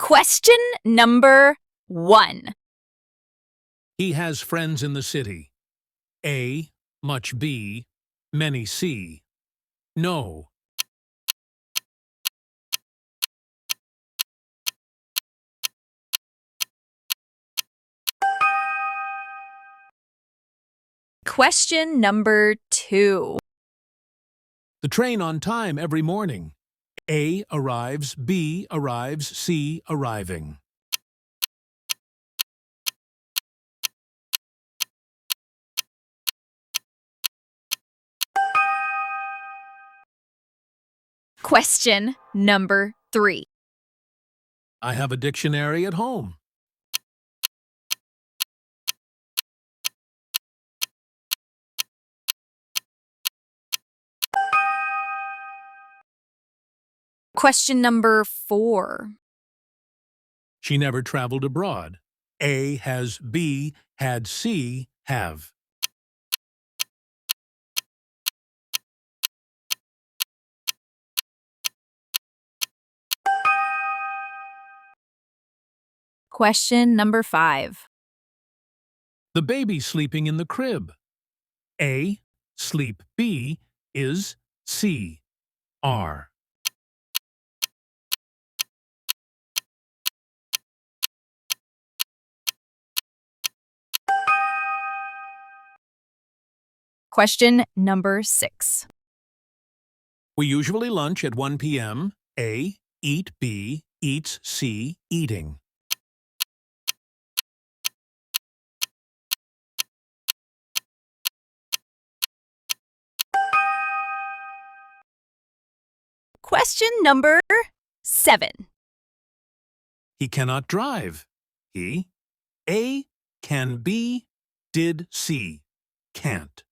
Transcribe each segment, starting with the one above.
Question number 1. He has friends in the city. A, much B, many C. No. Question number 2. The train on time every morning. A arrives, B arrives, C arriving. Question number 3. I have a dictionary at home. Question number 4. She never traveled abroad. A has B, had C, have. Question number 5. The baby sleeping in the crib. A, sleep B, is C, are. Question number 6. We usually lunch at 1 p.m. A, eat B, eats C, eating. Question number 7. He cannot drive. He. A, can B, did C, can't.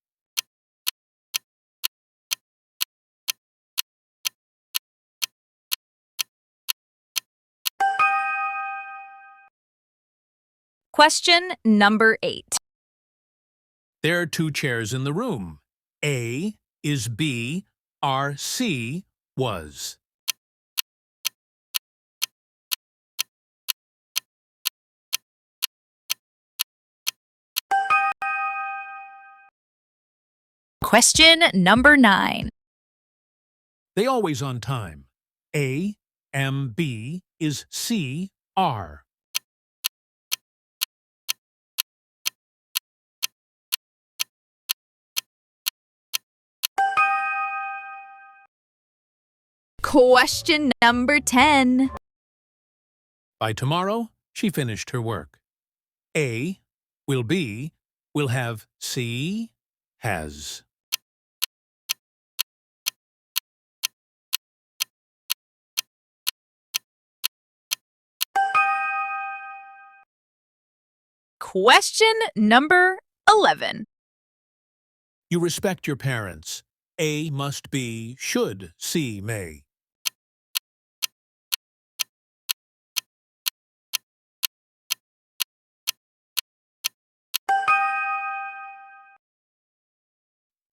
Question number 8. There are 2 chairs in the room. A is B, are C, was. Question number 9. They always on time. A, am B, is C, are. Question number 10. By tomorrow, she finished her work. A, will be, will have C, has. Question number 11. You respect your parents. A must be, should, C may.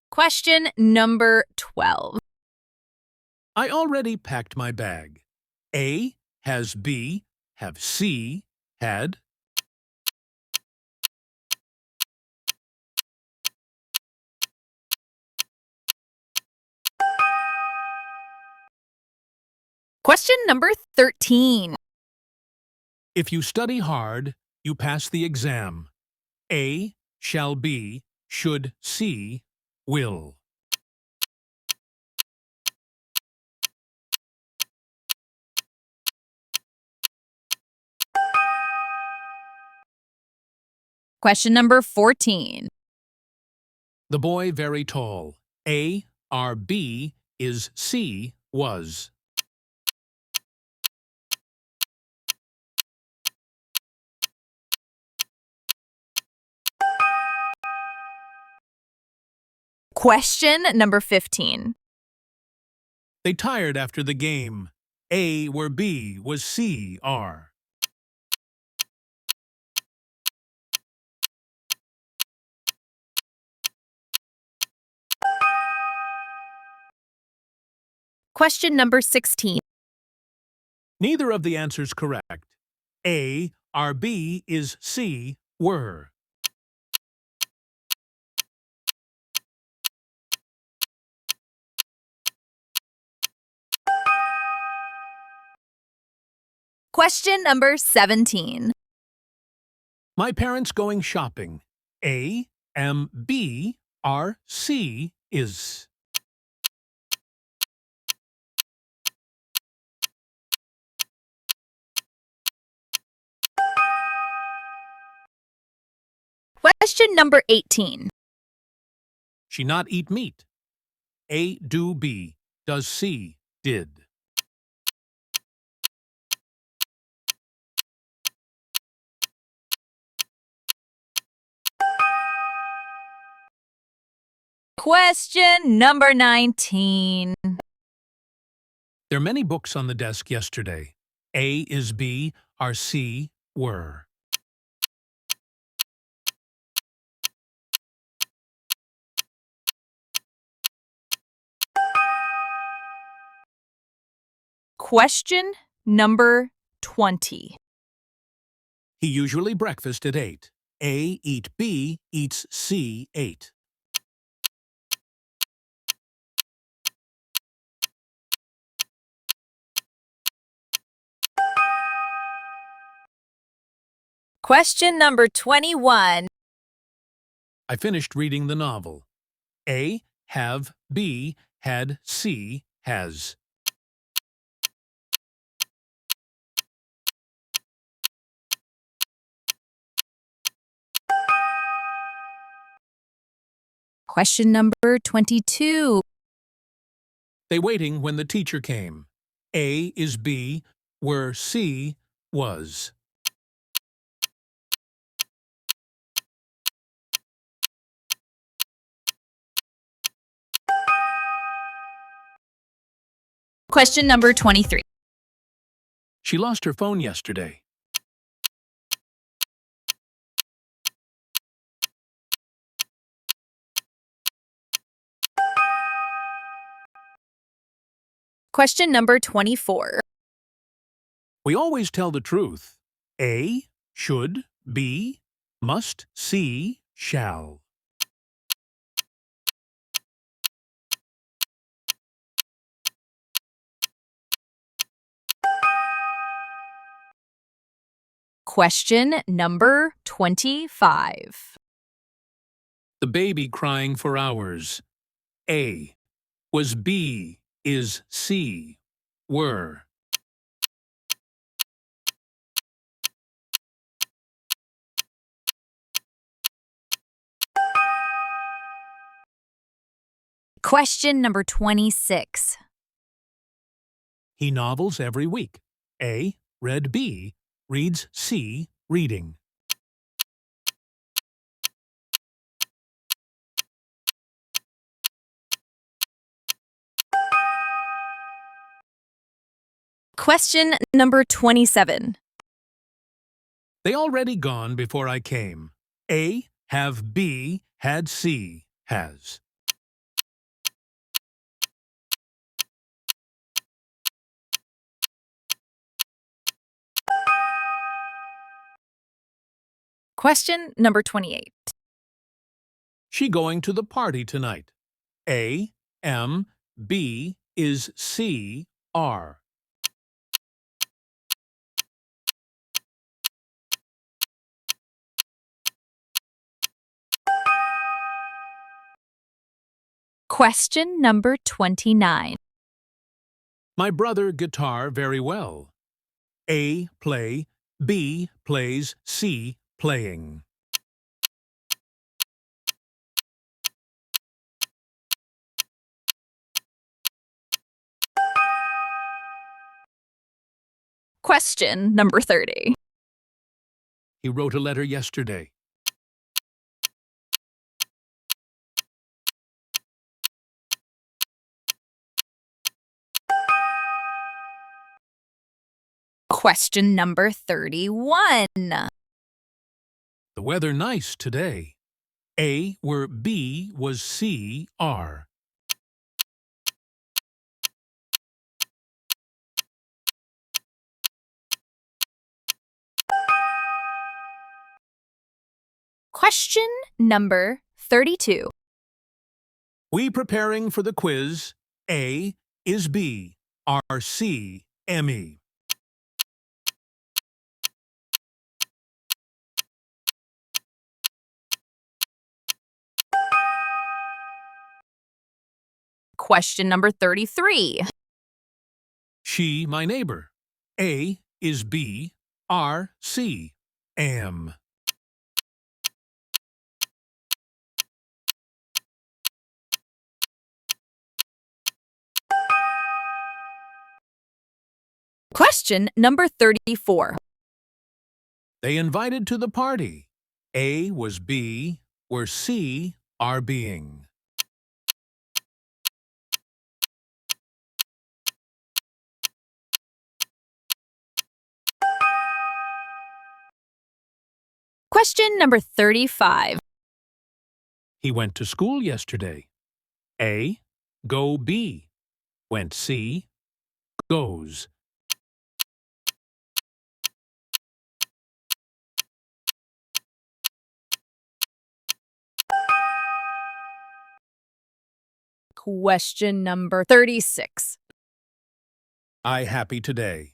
Question number 12. I already packed my bag. A has B, have C, had. Question number 13. If you study hard, you pass the exam. A shall be, should see, will. Question number 14. The boy very tall. A, are B, is C, was. Question number 15. They tired after the game. A were B, was C, are. Question number 16. Neither of the answers correct. A are B is C were. Question number 17. My parents going shopping. A am B are C is. Question number 18. She not eat meat. A do B does C did. Question number 19. There are many books on the desk yesterday. A is B are C were. Question number 20. He usually breakfast at 8. A eat B eats C 8. Question number 21. I finished reading the novel. A have B had C has. Question number 22. They waiting when the teacher came. A is B were C was. Question number 23. She lost her phone yesterday. Question number 24. We always tell the truth. A should, B must, C shall. Question number 25. The baby crying for hours. A was B is C were. Question number 26. He novels every week. A read B reads C reading. Question number 27. They already gone before I came. A have B had C has. Question number 28. She going to the party tonight. A M B is C are. Question number 29. My brother guitar very well. A play, B plays, C playing. Question number 30. He wrote a letter yesterday. Question number 31. The weather nice today. A were B was C are. Question number 32. We preparing for the quiz. A is B, R, C, M, E. Question number 33. She, my neighbor. A is B, R, C, am. Question number 34. They invited to the party. A was B, were C, are being. Question number 35. He went to school yesterday. A, go B, went C, goes. Question number 36. I happy today.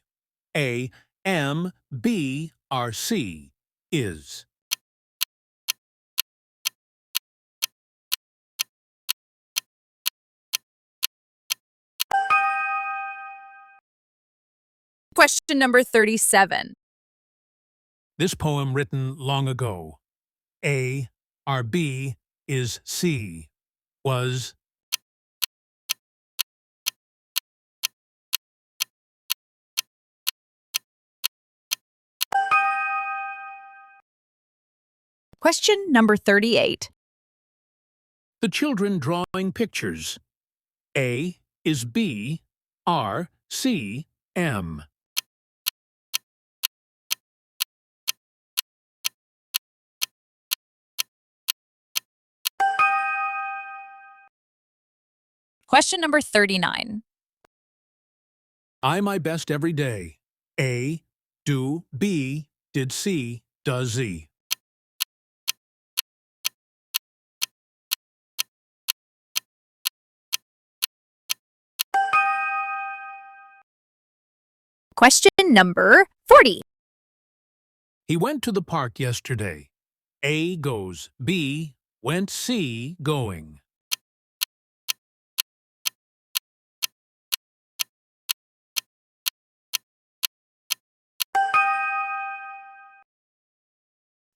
A, am, B, R, C, is. Question number 37. This poem written long ago. A, R, B, is C, was. Question number 38. The children drawing pictures. A is B, R, C, M. Question number 39. I my best every day. A, do, B, did C, does Z. Question number 40. He went to the park yesterday. A goes, B, went C, going.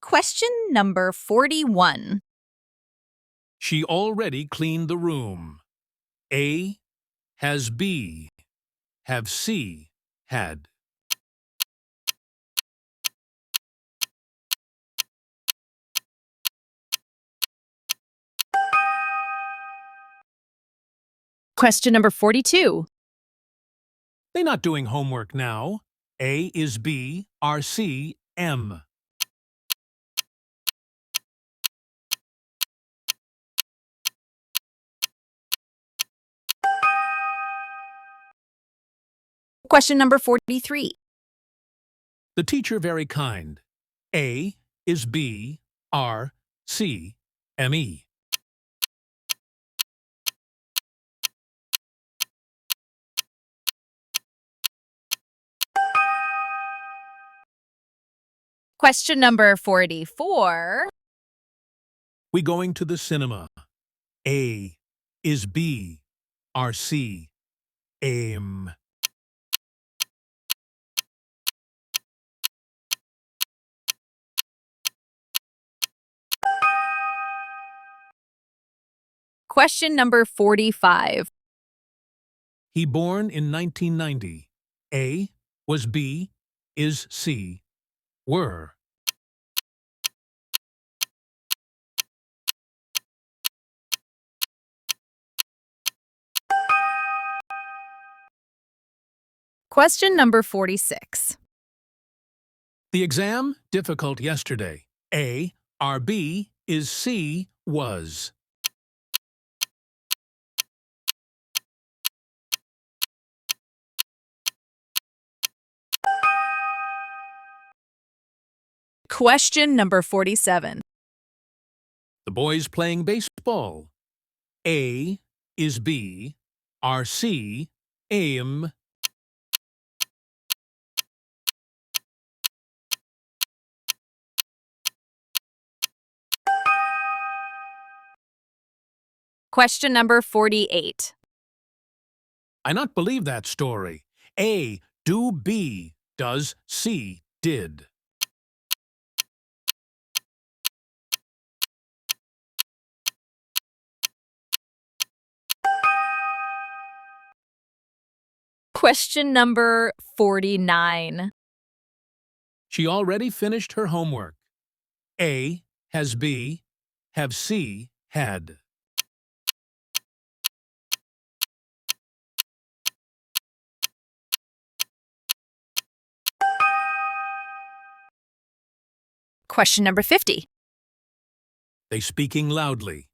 Question number 41. She already cleaned the room. A, has B, have C, had. Question number 42. They not doing homework now. A is B, R, C, M. Question number 43. The teacher very kind. A is B, R, C, M, E. Question number 44. We going to the cinema. A is B, R, C, aim. Question number 45. He born in 1990. A was B, is C, were. Question number 46. The exam difficult yesterday. A, R, B, is C, was. Question number 47. The boys playing baseball. A is B, are C, aim. Question number 48. I not believe that story. A, do B, does C, did. Question number 49. She already finished her homework. A, has B, have C, had. Question number 50. They speaking loudly.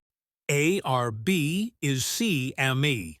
A, are B, is C, am me.